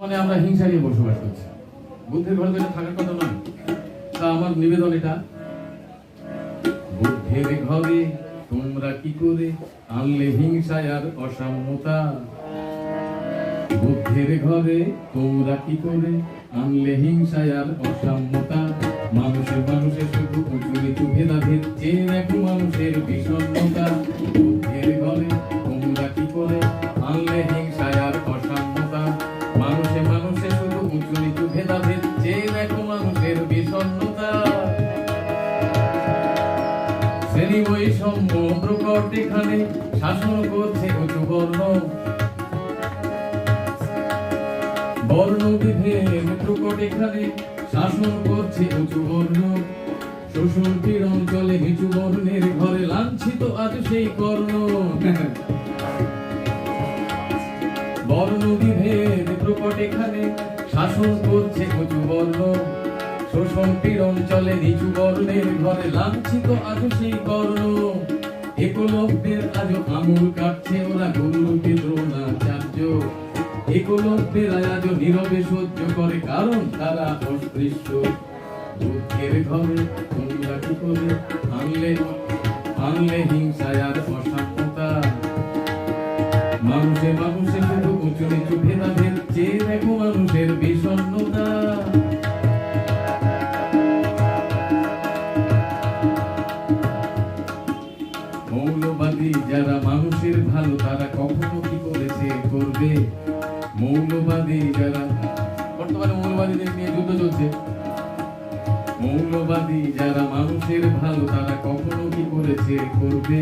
মানে আমরা হিংসা নিয়ে বসবাস করছি। বুদ্ধের ঘরে তো থাকার কথা নয়। তা আমার নিবেদন এটা, বুদ্ধের ঘরে তোমরা কি করে আনলে হিংসা আর অসাম্যতা? বুদ্ধের ঘরে তোমরা কি করে আনলে হিংসা আর অসাম্যতা? মানুষের মানুষের শুধু উঁচু নিচু ভেদাভেদ, চেয়ে দেখো মানুষের বিষণ্ণতা। বুদ্ধের ঘরে তোমরা কি করে আনলে হিংসা আর অসাম্যতা? মানুষে মানুষে শুধু উঁচু নিচু ভেদাভেদ, চেয়ে দেখো মানুষের বিষণ্ণতা। শ্রেণী বৈষম্য প্রকট এখানে, শাসন করছে উঁচু বর্ণ। বর্ণ বিভেদ প্রকট এখানে, শাসন করছে উঁচু বর্ণ। শোষণ পীড়ন চলে নিচু বর্ণের ঘরে, লাঞ্ছিত আজ সেই কর্ণ। বর্ণ বিভেদ প্রকট এখানে, শাসন করছে উঁচু বর্ণ। শোষণ পীড়ন চলে নিচু বর্ণের ঘরে, লাঞ্ছিত আজ সেই কর্ণ। একলব্যের আজ আঙুল কাটছে ওরা, গুরুরূপে দ্রোণাচার্য। একলব্যের আজ নীরবে সহ্য করে, কারণ তারা অস্পৃশ্য। বুদ্ধের ঘরে তোমরা কি করে আনলে হিংসা আর অসাম্যতা? মানুষে মানুষে শুধু উঁচু নিচু ভেদাভেদ, চেয়ে দেখো মানুষের বিষণ্ণতা। মৌলবাদী যারা মানুষের ভালো, তারা কখনো কি করেছে করবে? মৌলবাদী যারা, বর্তমানে মৌলবাদীদের নিয়ে যুদ্ধ চলছে। মৌলবাদী যারা মানুষের ভালো, তারা কখনো কি করেছে করবে?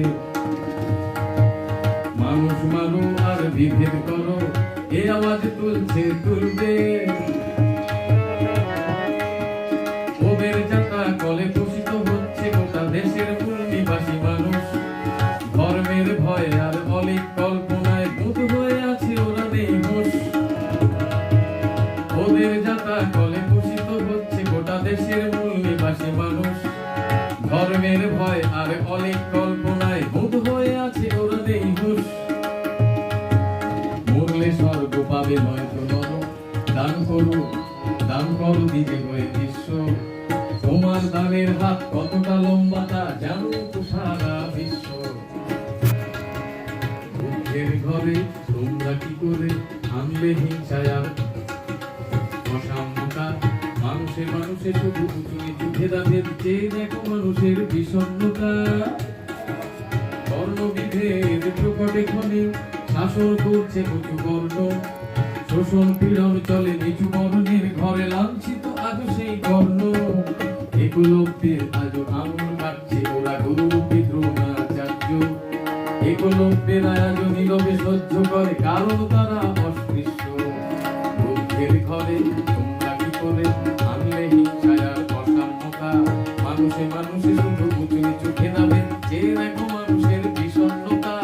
মানুষ মারো আর বিভেদ করো, এ আওয়াজ তুলবে। ওদের যাতা কলে পোষিত হচ্ছে গোটা দেশের মূল নিবাসী মানুষ। ধর্মের ভয় আর অলিক কল্পনায় বুধ হয়ে আছে ওরা নেই হোশ। ওদের যাতা কলে পোষিত হচ্ছে গোটা দেশের মূল নিবাসী মানুষ। ধর্মের ভয় আর অলিক কল্পনায় বুধ হয়ে আছে ওরা নেই হোশ। মরলে স্বর্গ পাবে নয়তো নরক, দান করো দিতে হয়ে বিশ্ব। তোমার দানের হাত কতটা লম্বা তা জানো তো সারা বিশ্ব। বুদ্ধের ঘরে তোমরা কি করে আনলে হিংসা আর অসাম্যতা? মানুষে মানুষে শুধু উঁচু নিচু ভেদাভেদ, চেয়ে দেখো মানুষের বিষণ্ণতা। বর্ণ বিভেদ প্রকট এখানে, শাসন করছে উঁচু বর্ণ। শোষণ পীড়ন চলে নিচু বর্ণের ঘরে, লাঞ্ছিত আজ সেই কর্ণ। একলব্যের আজ আঙুল কাটছে ওরা, গুরুরূপে দ্রোণাচার্য। একলব্যের আজ নীরবে সহ্য করে, কারণ তারা অস্পৃশ্য। বুদ্ধের ঘরে তোমরা কি করে আনলে হিংসা আর অসাম্যতা? মানুষে মানুষে শুধু উঁচু নিচু ভেদাভেদ, চেয়ে দেখো মানুষের বিষণ্ণতা।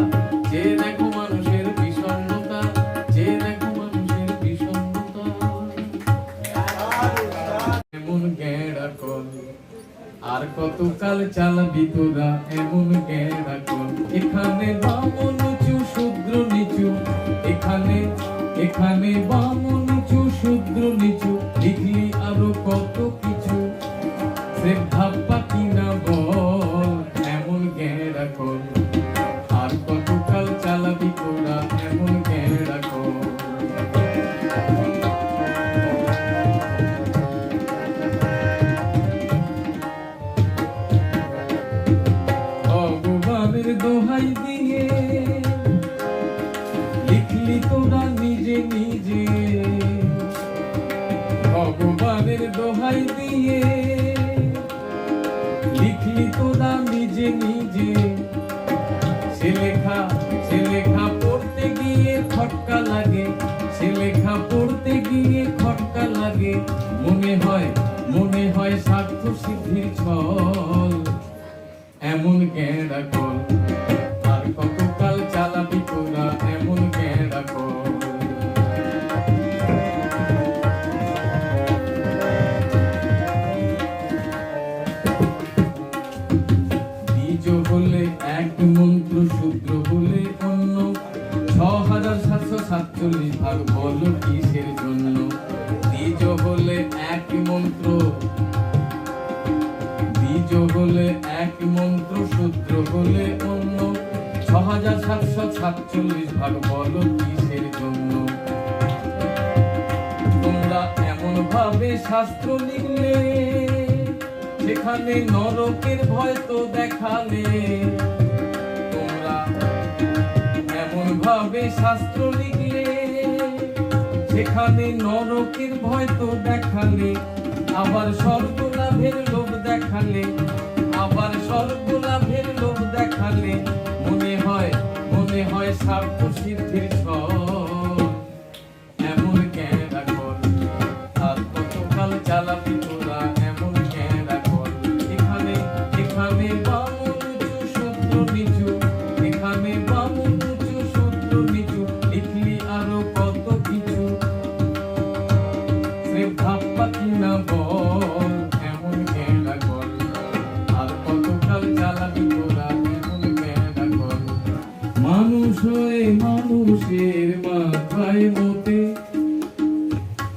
চেয়ে দেখো মানুষের বিষণ্ণতা, চেয়ে দেখো মানুষের বিষণ্ণতা। এমন গেঁড়া কল আর কতকাল চালাবি তোরা, এমন গেঁড়া কল। এখানে বামন উঁচু শূদ্র নিচু, এখানে বামন উঁচু শূদ্র নিচু, লিখলি আরো কত কিছু। শ্রদ্ধা পাতি না বল, এমন গেঁড়া কল আর কতকাল চালাবি তোরা, এমন গেঁড়া কল। ভগবানের দোহাই দিয়ে লিখলি তোরা নিজে নিজে। ভগবানের দোহাই দিয়ে লিখলি তোরা নিজে নিজে। সে লেখা পড়তে গিয়ে খটকা লাগে, সে লেখা পড়তে গিয়ে খটকা লাগে। মনে হয় স্বার্থ সিদ্ধির ছল, এমন গেঁড়া কল আর কতকাল চালাবি তোরা, এমন গেঁড়া কল। বীজ হলে এক মন্ত্র, শূদ্র হলে অন্য। ৬,৭৪৭ ভাগ বলো কিসের জন্য? ভাবে শাস্ত্র লিখলে, সেখানে নরকের ভয় তো দেখালে। তোমরা এমন ভাবে শাস্ত্র লিখলে, সেখানে নরকের ভয় তো দেখালে। আবার স্বর্গ লাভের লোভ দেখালে, আবার স্বর্গ লাভের লোভ দেখালে। মনে হয় স্বার্থ সিদ্ধির ছল। এমন কেনা কর, আর কতকাল চালাবি তোরা এমন কেনা কর। এখানে বামন উঁচু সূত্র নিচু, এখানে বামন উঁচু সূত্র নিচু। লিখলি আরো কত কিছু, ভাববা কিনা বল। এমন কেনা কর, আর কতকাল চালাবি তোরা এমন কেনা কর। মানুষ হয়ে মানুষের মাথায় মতে।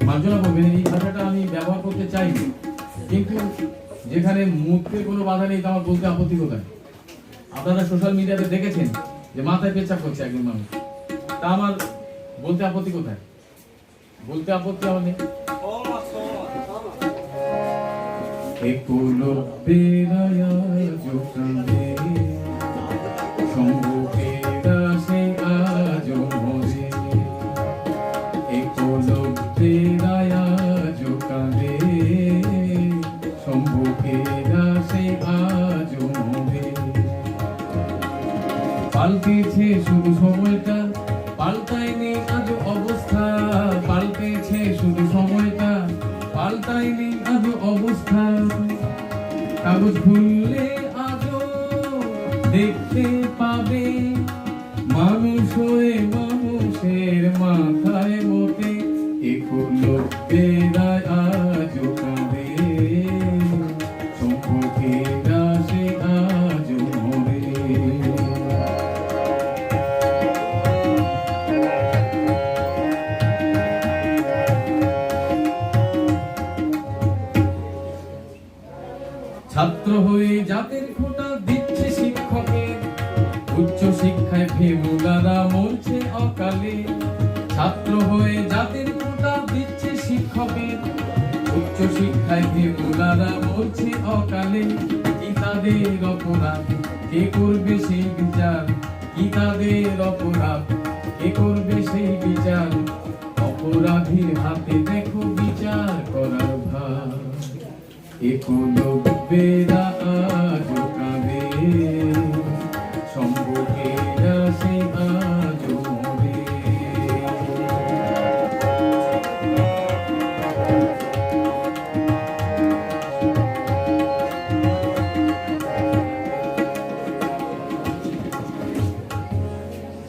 মার্জনা বলবেন এই ভাষাটা আমি ব্যবহার করতে চাই, কিন্তু যেখানে মুখে কোনো বাধা নেই, তা আমার বলতে আপত্তি কোথায়? আপনারা সোশ্যাল মিডিয়াতে দেখেছেন যে মাথায় পেচ্ছাপ করছে একজন মানুষ, তা আমার বলতে আপত্তি কোথায়? বলতে আপত্তি আমার নেই। পাল্টেছে শুধু সময়টা, পাল্টায়নি আজ অবস্থা। পাল্টেছে শুধু সময়টা, পাল্টায়নি আজ অবস্থা। কাগজ খুললে আজও দেখতে পাবে, মানুষ হয়ে মানুষের মাথায় মতে। একলব্যেরা আজও কাঁদে, সম্পর্কেরা সে আজও মরে। ছাত্র হয়ে জাতের খোঁটা দিচ্ছে শিক্ষকের, উচ্চ শিক্ষায় ফেমুলারা মরছে অকালে। ছাত্র হয়ে জাতের খোঁটা দিচ্ছে শিক্ষকের, উচ্চ শিক্ষায় ফেমুলারা মরছে অকালে। কি তাদের অপরাধ, কে করবে সেই বিচার? কি তাদের অপরাধ, কে করবে সেই বিচার? অপরাধীর হাতে দেখো বিচার করার ভার। একলব্যেরা আজও কাঁদে, সম্পর্কেরা সে আজও মরে।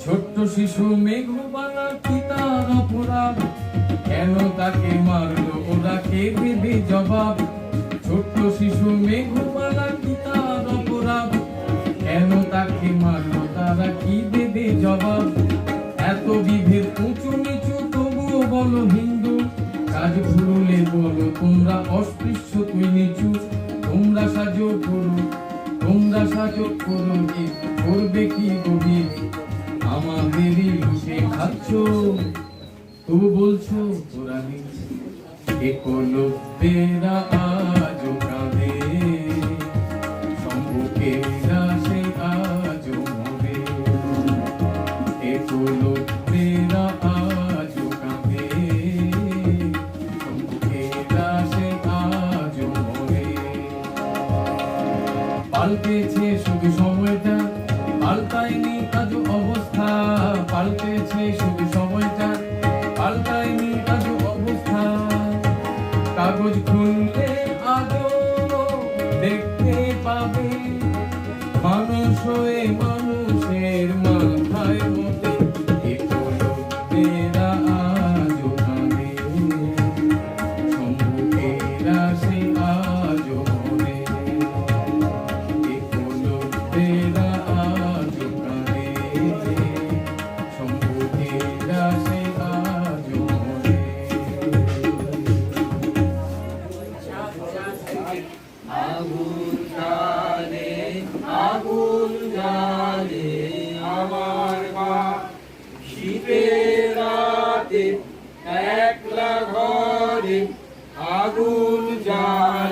ছোট্ট শিশু মেঘবালা পিতার অপরাধ, কেন তাকে মারলো ওরা, কে দেবে জবাব? ছোট্ট শিশু মেঘবালা পিতার অপরাধ, কেন তাকে মারলো তারা, কি দেবে জবাব? এত বিভেদ উঁচু নিচু তবুও বলো হিন্দু, কাজ ভুললে বলো তোমরা অস্পৃশ্য তুই নিচু। তোমরা সাজো করো, তোমরা সাজো করো, কি করবে কি গভীর? আমাদেরই লুটে খাচ্ছ, তবু বলছো তোরা নিচ্ছ। একলব্যেরা আজও কাঁদে, সম্মুখেরা সে আজও মরে। একলব্যেরা আজও কাঁদে, সম্মুখেরা সে আজও মরে। পাল্টেছে শুধু সময়টা, পাল্টায়নি আজও অবস্থা। পাল্টেছে শুধু সময়টা, পাল্টায়নি আজও অবস্থা। কাগজ খুললে আজও দেখতে পাবে, মানুষ হয়ে মানুষের মাথায় মতে। একলব্যেরা আজও কাঁদে, সম্মুখেরা সে আজও মরে। একলব্যেরা আজও কাঁদে, সম্মুখেরা সে আজও মরে। আগুন জ্বালে আমার মা, শীতের রাতে একলা ঘরে আগুন জ্বালে